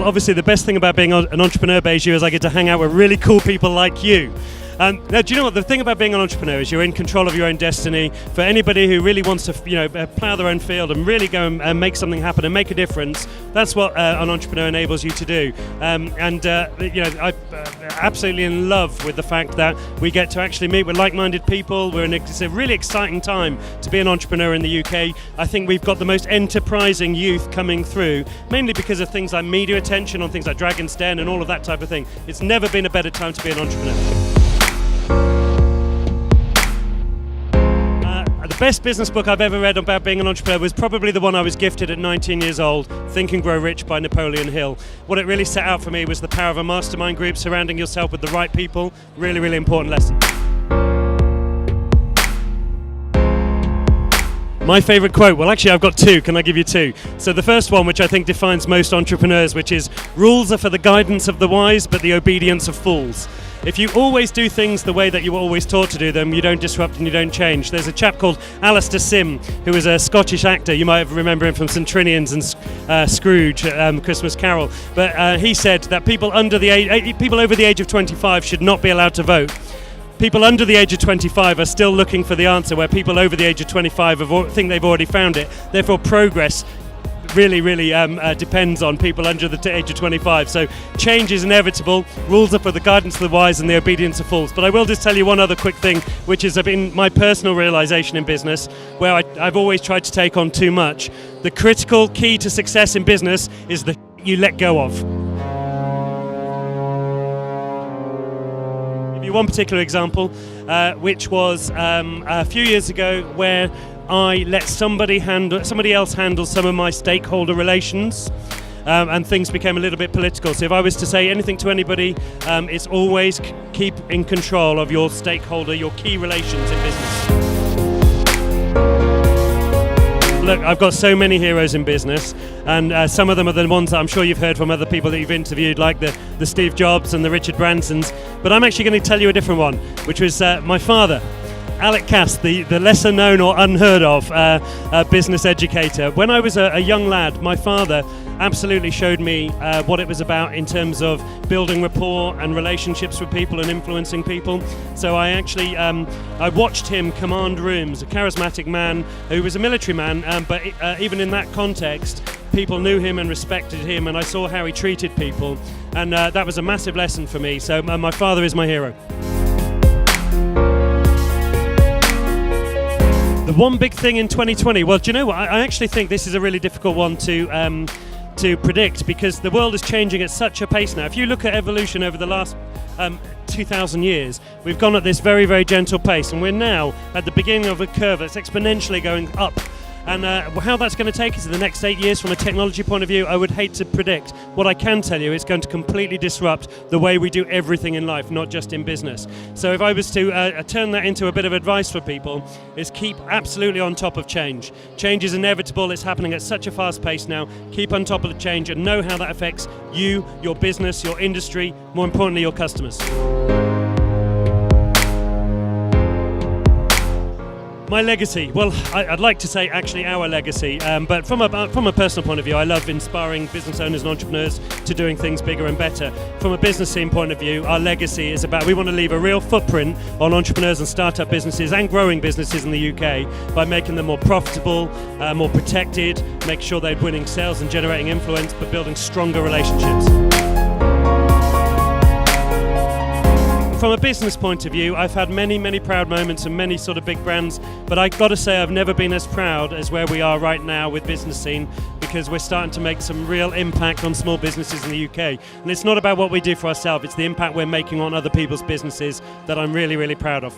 Well, obviously the best thing about being an entrepreneur, Beju, is I get to hang out with really cool people like you. Now, do you know what? The thing about being an entrepreneur is you're in control of your own destiny. For anybody who really wants to, plough their own field and really go and make something happen and make a difference, that's what an entrepreneur enables you to do. I'm absolutely in love with the fact that we get to actually meet with like-minded people. It's a really exciting time to be an entrepreneur in the UK. I think we've got the most enterprising youth coming through, mainly because of things like media attention on things like Dragon's Den and all of that type of thing. It's never been a better time to be an entrepreneur. The best business book I've ever read about being an entrepreneur was probably the one I was gifted at 19 years old, Think and Grow Rich by Napoleon Hill. What it really set out for me was the power of a mastermind group, surrounding yourself with the right people. Really, really important lesson. My favourite quote, well actually I've got two, can I give you two? So the first one, which I think defines most entrepreneurs, which is, rules are for the guidance of the wise, but the obedience of fools. If you always do things the way that you were always taught to do them, you don't disrupt and you don't change. There's a chap called Alistair Sim, who is a Scottish actor. You might remember him from St Trinian's and Scrooge, Christmas Carol. But he said that people over the age of 25 should not be allowed to vote. People under the age of 25 are still looking for the answer, where people over the age of 25 think they've already found it. Therefore, progress really depends on people under the age of 25. So change is inevitable. Rules are for the guidance of the wise and the obedience of fools. But I will just tell you one other quick thing, which has been my personal realization in business, where I've always tried to take on too much. The critical key to success in business is the you let go of. One particular example, which was a few years ago, where I let somebody else handle some of my stakeholder relations, and things became a little bit political. So if I was to say anything to anybody, it's always keep in control of your stakeholder, your key relations in business. Look, I've got so many heroes in business, and some of them are the ones that I'm sure you've heard from other people that you've interviewed, like the Steve Jobs and the Richard Bransons. But I'm actually going to tell you a different one, which was my father, Alec Cass, the lesser known or unheard of business educator. When I was a young lad, my father absolutely showed me what it was about in terms of building rapport and relationships with people and influencing people. So I actually I watched him command rooms, a charismatic man who was a military man, but even in that context, people knew him and respected him, and I saw how he treated people, and that was a massive lesson for me. So my father is my hero. The one big thing in 2020, well, do you know what? I actually think this is a really difficult one to predict, because the world is changing at such a pace now. If you look at evolution over the last 2,000 years, we've gone at this very, very gentle pace, and we're now at the beginning of a curve that's exponentially going up. And how that's going to take us in the next 8 years from a technology point of view, I would hate to predict. What I can tell you, it's going to completely disrupt the way we do everything in life, not just in business. So if I was to turn that into a bit of advice for people, is keep absolutely on top of change. Change is inevitable. It's happening at such a fast pace now. Keep on top of the change and know how that affects you, your business, your industry, more importantly, your customers. My legacy, well, I'd like to say actually our legacy, but from a personal point of view, I love inspiring business owners and entrepreneurs to doing things bigger and better. From a business scene point of view, our legacy is about, we want to leave a real footprint on entrepreneurs and startup businesses and growing businesses in the UK by making them more profitable, more protected, make sure they're winning sales and generating influence, but building stronger relationships. From a business point of view, I've had many proud moments and many sort of big brands, but I've got to say I've never been as proud as where we are right now with Business Scene, because we're starting to make some real impact on small businesses in the UK. And it's not about what we do for ourselves, it's the impact we're making on other people's businesses that I'm really proud of.